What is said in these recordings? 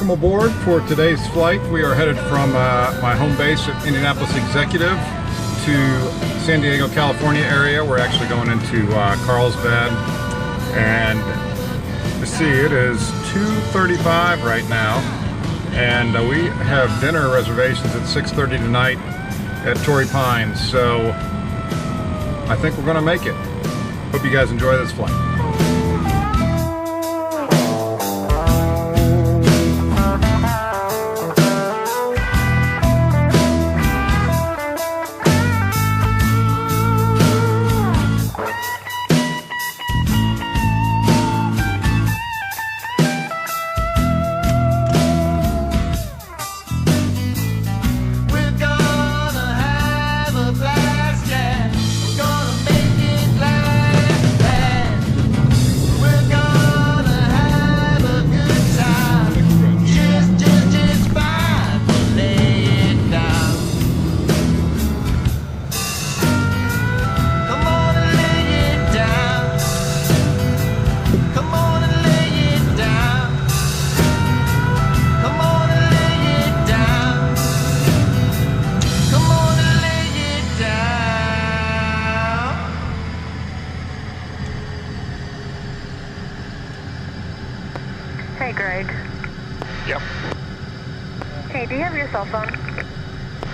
welcome aboard for today's flight. We are headed from my home base at Indianapolis Executive to San Diego, California area. We're actually going into Carlsbad, and you see it is 2:35 right now, and we have dinner reservations at 6:30 tonight at Torrey Pines, so I think we're going to make it. Hope you guys enjoy this flight. Hey, Greg. Yep. Hey, do you have your cell phone?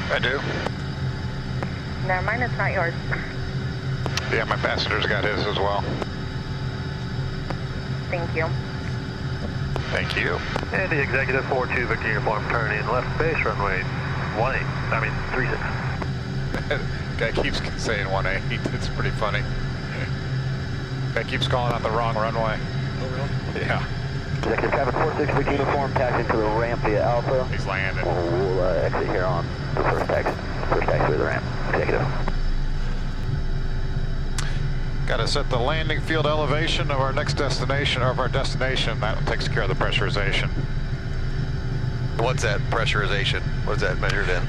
I do. Never mind, it's not yours. Yeah, my passenger's got his as well. Thank you. Thank you. And the Executive 42 Victor Uniform, turn in left base runway 36. Guy keeps saying 18. It's pretty funny. Guy keeps calling out the wrong runway. Oh, really? Yeah. Executive traffic 46 Victor Uniform, taxi to the ramp via Alpha. He's landing. We'll exit here on the first taxi to the ramp. Executive. Got to set the landing field elevation of our next destination, or of our destination. That takes care of the pressurization. What's that pressurization? What is that measured in?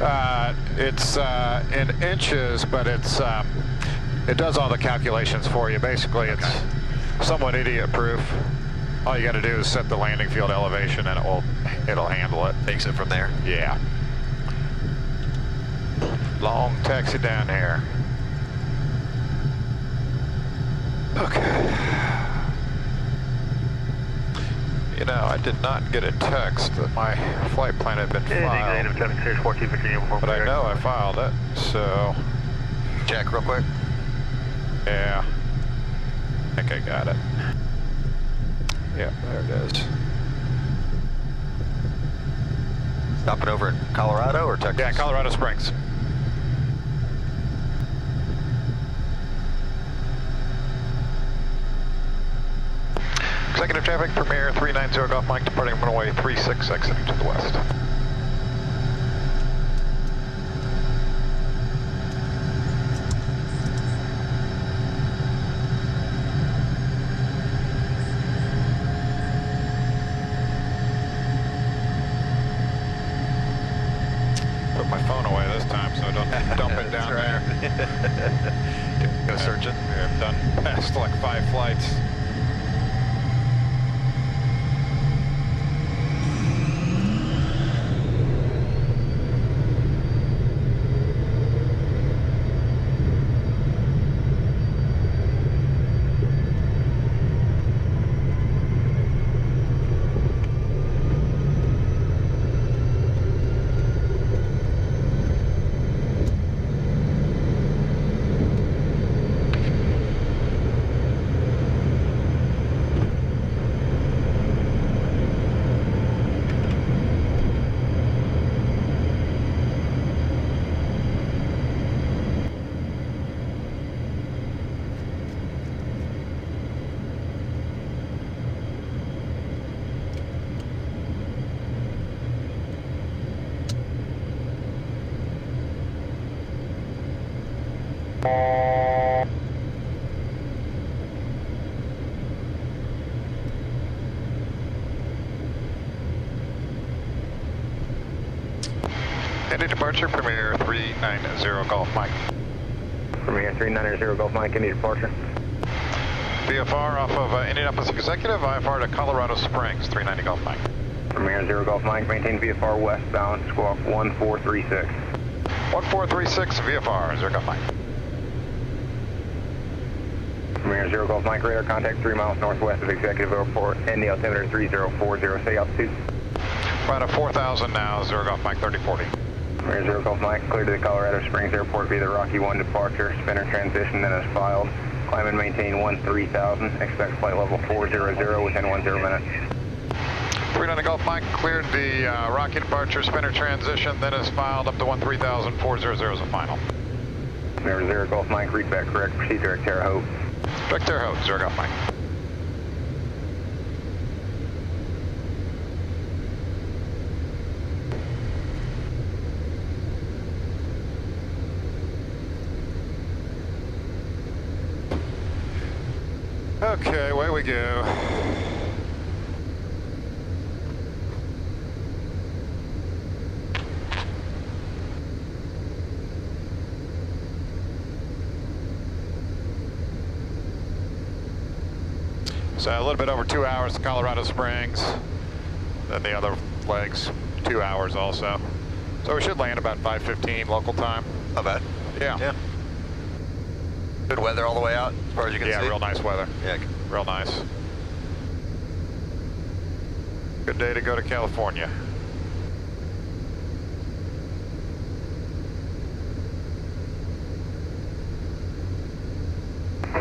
It's in inches, but it's it does all the calculations for you. Basically, it's somewhat idiot-proof. All you got to do is set the landing field elevation, and it'll handle it. Takes it from there? Yeah. Long taxi down here. Okay. You know, I did not get a text that my flight plan had been filed. Executive traffic series 42 Victor Uniform. But I know I filed it, so... Check real quick. Yeah. I think I got it. Yep, there it is. Stopping over in Colorado or Texas? Yeah, Colorado Springs. Executive traffic, Premier 390 Golf Mike, departing runway 36, exiting to the west. Put my phone away this time so I don't dump it down there. Go searching. I've done past like 5 flights. Any departure, Premier 390 Golf Mike. Premier 390 Golf Mike, any departure? VFR off of Indianapolis Executive, IFR to Colorado Springs, 390 Golf Mike. Premier 0 Golf Mike, maintain VFR westbound, squawk 1436. 1436 VFR, 0 Golf Mike. Premier 0 Golf Mike, radar contact 3 miles northwest of Executive Airport, and the altimeter 3040, say altitude. About a 4,000 now, 0 Golf Mike 3040. Premier 0 Golf Mike, clear to the Colorado Springs Airport via the Rocky 1 departure, spinner transition, then as filed. Climb and maintain 13,000, expect flight level 400 within 10 minutes. 39 Golf Mike, cleared the Rocky departure, spinner transition, then is filed up to 13,000, 400 is a final. Premier 0 Golf Mike, read back correct, proceed direct Terre Haute. Direct Terre Haute, 0 Golf Mike. Okay, away we go. So a little bit over 2 hours to Colorado Springs. Then the other legs, 2 hours also. So we should land about 5:15 local time. Not bad. Yeah. Good weather all the way out, as far as you can see. Yeah, real nice weather. Yeah. Real nice. Good day to go to California.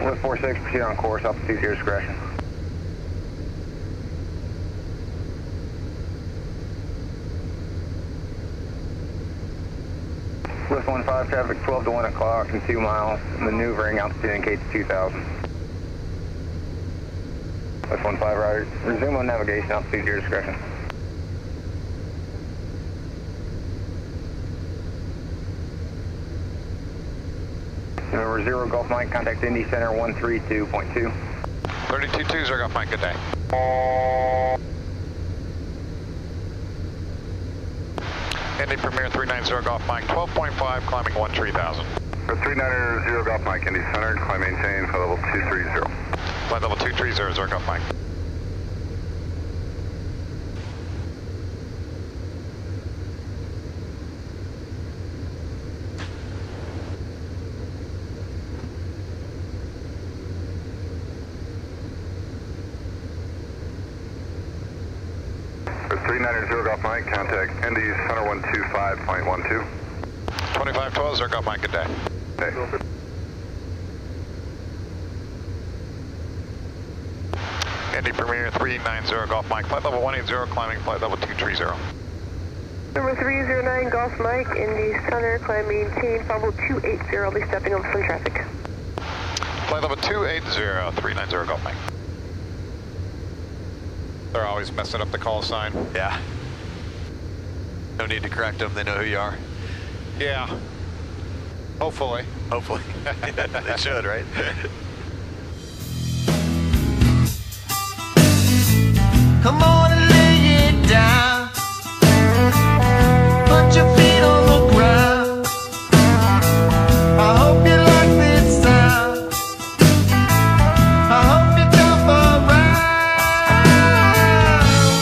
Lift 46, proceed on course, altitude your discretion. Lift 15, traffic 12 to 1 o'clock and 2 miles, maneuvering, altitude indicates 2,000. Lift 15, right, resume on navigation, altitude your discretion. Number 0 Golf Mike, contact Indy Center 132.2. 32-2, 0 Golf Mike, good day. Indy Premier 390 Golf Mike, 12.5, climbing 13,000. 390 Golf Mike, Indy Center, climb maintain, flight level 230. Flight level 230, 0 Golf Mike. For 390 Golf Mike, contact Indy Center 125.12. 2512, 0 Golf Mike, good day. Okay. Indy Premier 390 Golf Mike, flight level 180, climbing flight level 230. Number 309 Golf Mike, Indy Center, climb maintain, flight level 280, I'll be stepping over some traffic. Flight level 280, 390 Golf Mike. They're always messing up the call sign. Yeah. No need to correct them, they know who you are. Yeah. Hopefully. Hopefully. They should, right? Come on and lay it down. Put your feet on the ground. I hope you like this sound. I hope you jump around.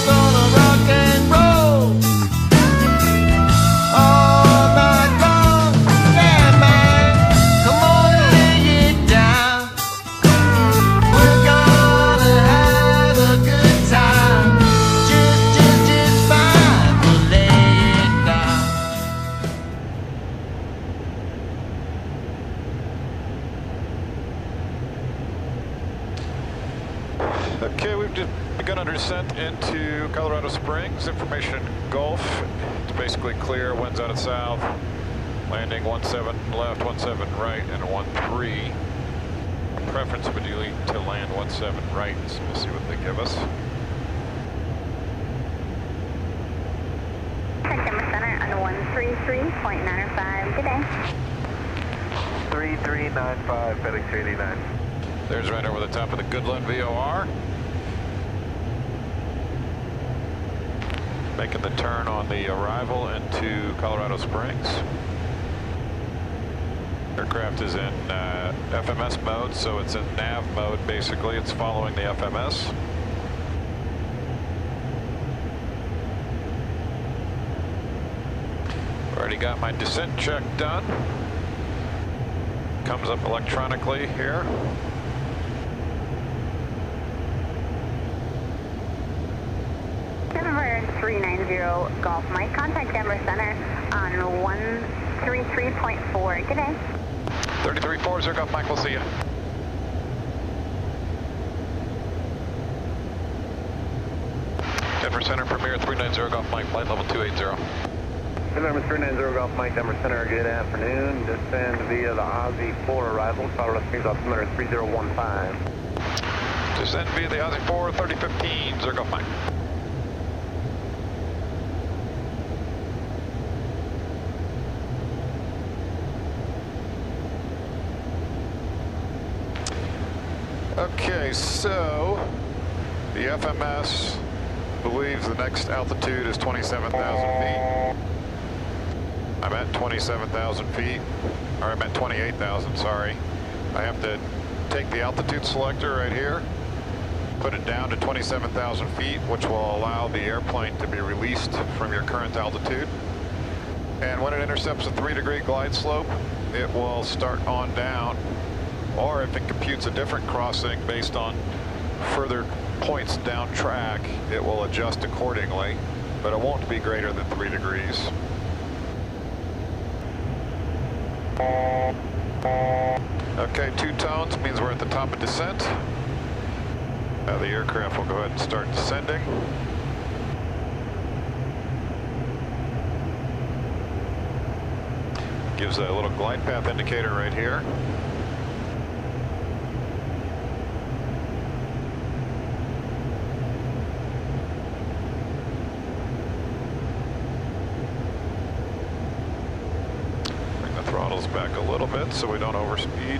Gonna rock and roll all night long. Yeah, man. Come on and lay it down. We're gonna have a good time. Just fine. We'll lay it down. Okay, we've just begun our descent into Colorado Springs. Information Gulf. It's basically clear, winds out of south. Landing 17 left, 17 right, and 13. Preference would be to land 17 right, so we'll see what they give us. Customer Center on 133.95, good day. 3395, FedEx 89. There's right over the top of the Goodland VOR. Making the turn on the arrival into Colorado Springs. Aircraft is in FMS mode, so it's in nav mode basically. It's following the FMS. Already got my descent check done. Comes up electronically here. Denver 390 Golf Mike, contact Denver Center on 133.4. Good day. 3340 Golf Mike, we'll see you. Denver Center, Premier 390 Golf Mike, flight level 280. November 390 Golf Mike, Denver Center, good afternoon. Descend via the Aussie 4 arrival, Colorado Springs, altimeter 3015. Descend via the Aussie 4, 3015, Golf Mike. Okay, so the FMS believes the next altitude is 27,000 feet. I'm at 27,000 feet, or I'm at 28,000, sorry. I have to take the altitude selector right here, put it down to 27,000 feet, which will allow the airplane to be released from your current altitude. And when it intercepts a 3-degree glide slope, it will start on down. Or if it computes a different crossing based on further points down track, it will adjust accordingly, but it won't be greater than 3 degrees. Okay, 2 tones means we're at the top of descent. Now the aircraft will go ahead and start descending. Gives a little glide path indicator right here. Throttles back a little bit so we don't overspeed.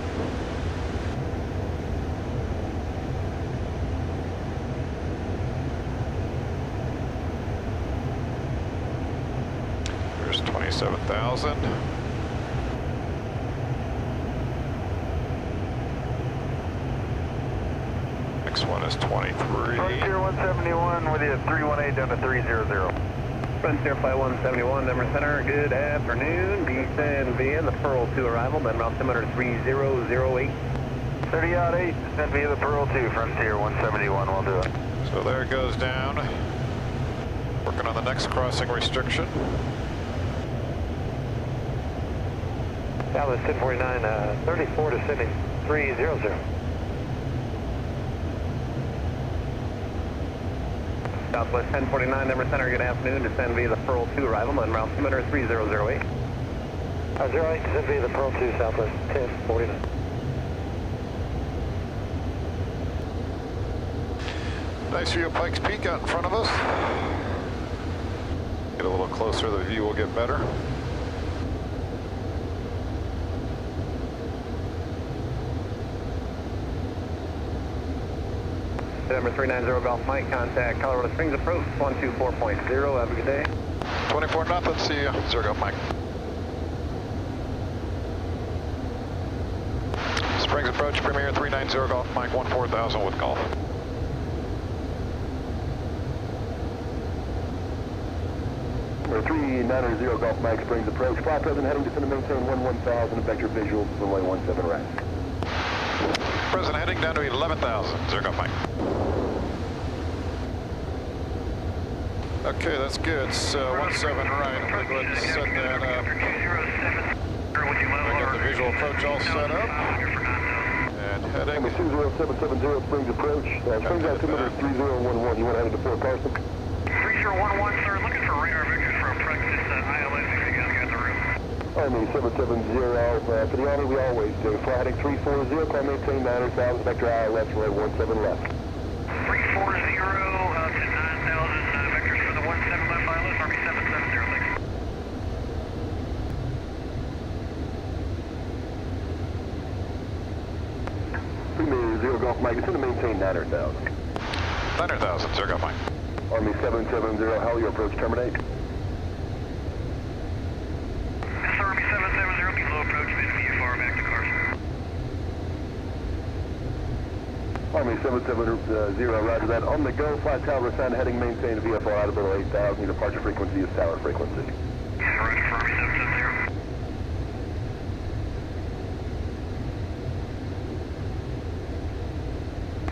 There's 27,000. Next one is 23. Frontier 171 with you, 318 down to 300. Frontier Flight 171, Denver Center, good afternoon. Descend via the Pearl 2 arrival, then altimeter 3008. 30-8, descend via the Pearl 2, Frontier 171, we'll do it. So there it goes down. Working on the next crossing restriction. Dallas 1049, 34 descending 300. Southwest 1049, Denver Center, good afternoon. Descend via the Pearl 2 arrival, then altimeter 3008. 08, descend via the Pearl 2, Southwest 1049. Nice view of Pikes Peak out in front of us. Get a little closer, the view will get better. Denver 390 Golf Mike, contact Colorado Springs approach 124.0. Have a good day. 24 nothing, see you. Golf Mike. Springs approach, Premier 390 Golf Mike, 14,000 with golf. Number 390 Golf Mike, Springs approach. Flight present heading descend to maintain 11,000 and vector visual runway 17 right. Present heading down to 11,000, Golf Mike. Okay, that's good. So 17 right. I'm going to go ahead and set that up. I got the visual approach all set up. And heading. Number 20770 Springs approach. Springs altimeter 3011. You want to head to Fort Carson? 3011, sir. Looking for radar vectors for a practice ILS if you guys got the room. Army 770, for the honor we always do. Fly heading 340, climb maintain 900,000, vector ILS, runway 17 left. 340 to 9,000, vectors for the 17 left ILS, Army 770, thanks. Premier 0 Golf Mike, it's going to maintain 900,000. 900,000, Golf Mike. Army 770, how will your approach terminate? Yes, sir, Army 770, be low approach, mid VFR back to Carson. Army 770, roger that. On the go, flight tower assigned heading maintain VFR out of below 8,000. Your departure frequency is tower frequency. Roger, for Army 770.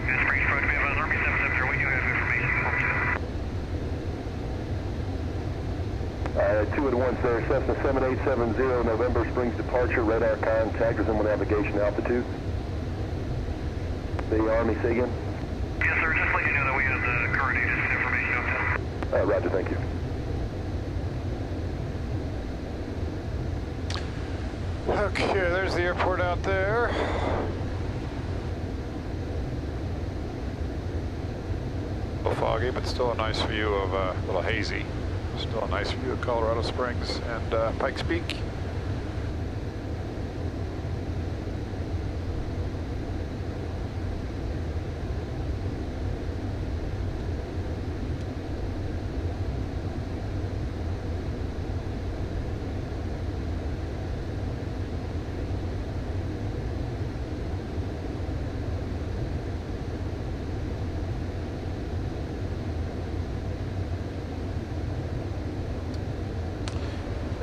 Good Springs, Roger, be advised, Army 770, we do have information for you. 2 at 1, sir. Cessna 7870, November Springs departure, radar contact, resume navigation altitude. The Army, say again? Yes, sir, just let you know that we have the current agent's information up there. Roger, thank you. Okay, there's the airport out there. A little foggy, but still a nice view of, a little hazy. Still a nice view of Colorado Springs and Pikes Peak.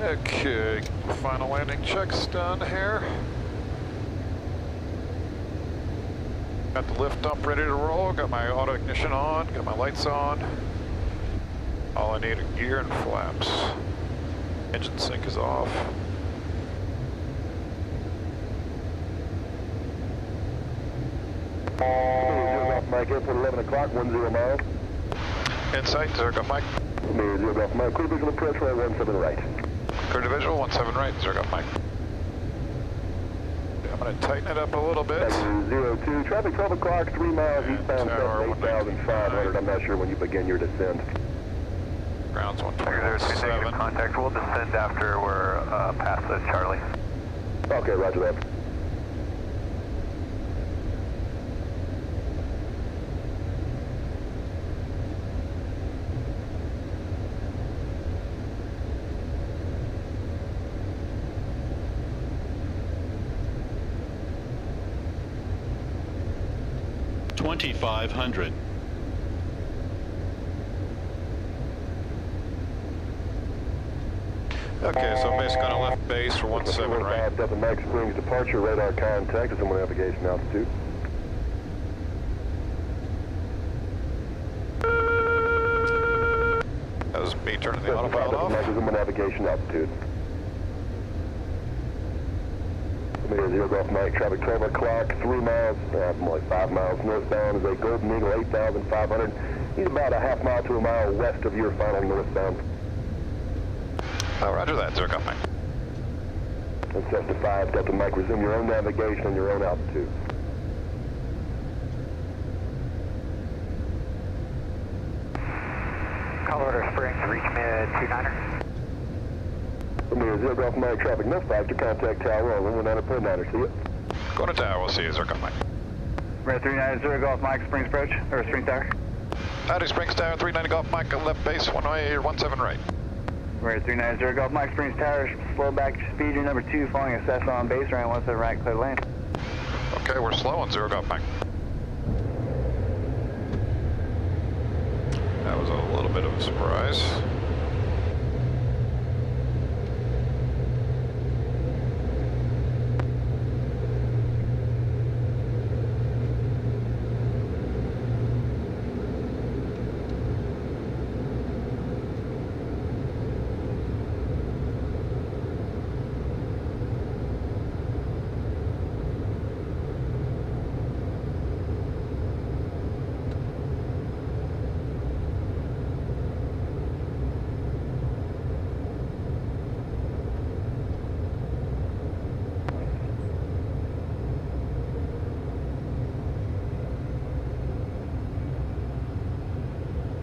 Okay, final landing checks done here. Got the lift dump ready to roll, got my auto ignition on, got my lights on. All I need are gear and flaps. Engine sync is off. Mike, airport 11 o'clock, 10 miles. Insight, Zergo Mike. Zero Golf Mike, clear visual approach, runway 17 right. Clear to visual, 17 right, Zergo Mike. I'm going to tighten it up a little bit. 02, traffic 12 o'clock, 3 miles And eastbound, tower 8,500. I'm not sure when you begin your descent. Ground's There's 127. contact. We'll descend after we're past the Charlie. Okay, roger that. $2,500. Okay, so I'm basically on a left base for 17 right. Delta Mike Springs departure, radar contact, resume navigation altitude. That was me turning the autopilot off. Resume navigation altitude. Zero Golf Mike, traffic 12 o'clock, 3 miles, more like 5 miles northbound is a Golden Eagle 8,500. He's about a half mile to a mile west of your final northbound. Oh, roger that, Zergo Mike. And Cessna 5, Delta Mike, resume your own navigation on your own altitude. Colorado Springs, reach mid 29er. Zero Golf Mike, traffic no factor, contact tower on 119.9er, see you. Going to tower, we'll see you, Zergo Mike. Red 390 Golf Mike, Springs approach, or Springs Tower. Howdy, Springs Tower, 390 Golf Mike, left base, 17 right. Red 390 Golf Mike, Springs Tower, slow back to speed, your number 2, following a Cessna on base, running 17 right, clear lane. Okay, we're slow on 0 Golf Mike. That was a little bit of a surprise.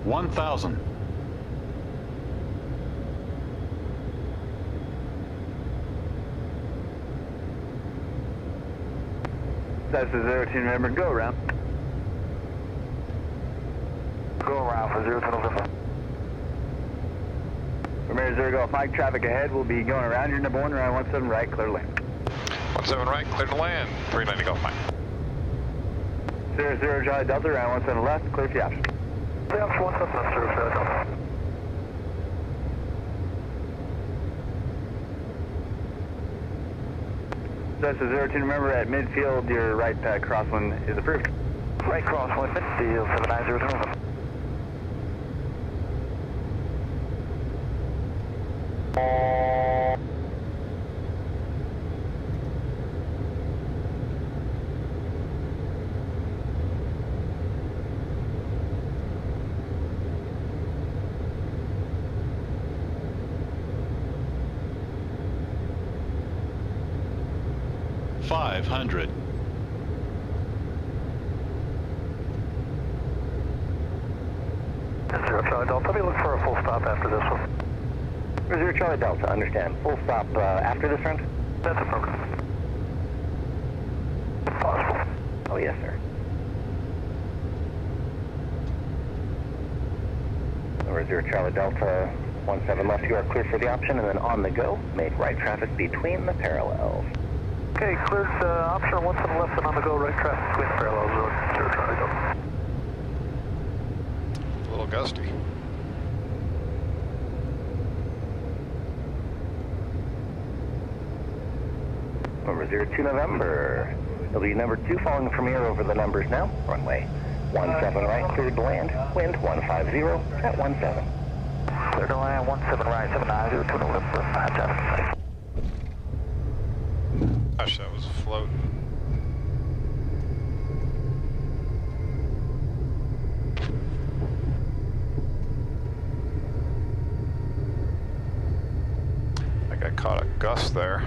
$1,000. That's the 02 November, go around. Go around for 02 November. Remember 0 Golf Mike, traffic ahead, we'll be going around your number 1, around 17 right, clear lane. 17 right, clear to land, 390 Golf Mike. 00 Charlie Delta, around 17 left, clear for the option. Yeah, 17 left, 0 Charlie Delta. That's a 02. Remember, at midfield, your right crosswind is approved. Right crosswind, midfield 7900. $500. Zero Charlie Delta, be looking for a full stop after this one. Zero Charlie Delta, understand. Full stop after this round? That's affirmative. Possible. Oh, yes, sir. Over Zero Charlie Delta, 17 left, you are cleared for the option, and then on the go, made right traffic between the parallels. Okay, cleared option 17 left and on the go, right traffic between the parallels, Zero Charlie Delta. A little gusty. Over 02 November. It'll be number 2 following from here over the numbers now. Runway 17 right, cleared to land. Wind 150 at 17. Clear to land 17 right, 79, 02 November, 5 Gosh, that was a float. I think I caught a gust there.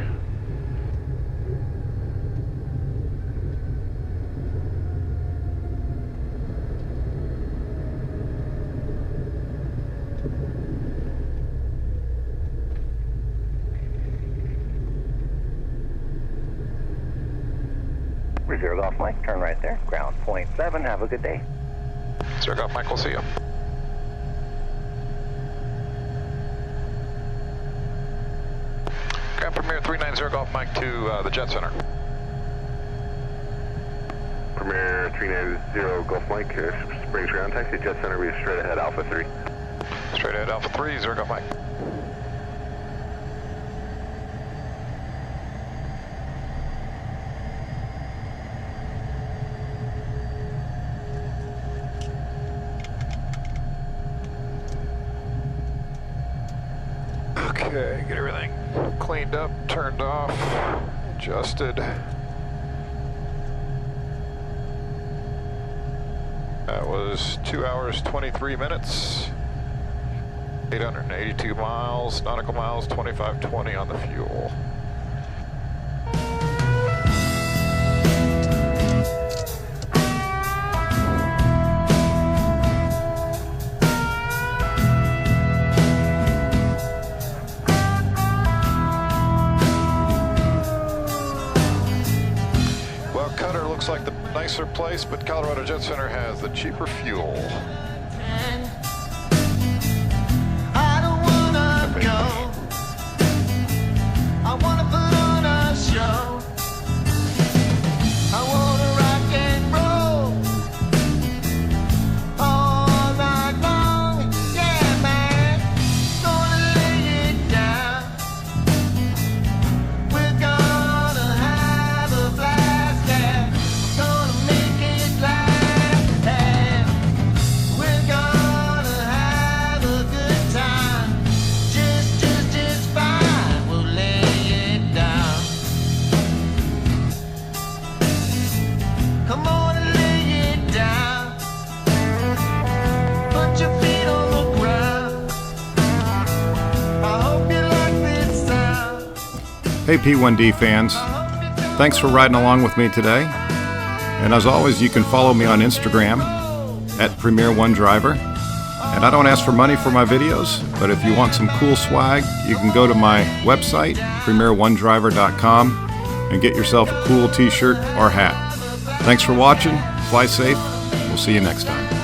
Zero Golf Mike, turn right there. Ground 0.7, have a good day. Zero Golf Mike, we'll see you. Ground Premier 390 Golf Mike to the Jet Center. Premier 390 Golf Mike, Springs ground taxi, Jet Center, be straight ahead, Alpha 3. Straight ahead, Alpha 3, Zero Golf Mike. Okay, get everything cleaned up, turned off, adjusted. That was 2 hours, 23 minutes, 882 miles, nautical miles, 2520 on the fuel. Looks like the nicer place, but Colorado Jet Center has the cheaper fuel. I don't wanna go. I wanna put on a show. I wanna rock and roll all night long. Yeah, man, gonna lay it down. We're gonna have a blast, yeah. Gonna make it laugh, and we're gonna have a good time. Just fine. We'll lay it down. Come on and lay it down. Put your feet on the ground. I hope you like this sound. Hey P1D fans, thanks for riding along with me today. And as always, you can follow me on Instagram at Premier One Driver. And I don't ask for money for my videos, but if you want some cool swag, you can go to my website, premieronedriver.com, and get yourself a cool t-shirt or hat. Thanks for watching, fly safe, we'll see you next time.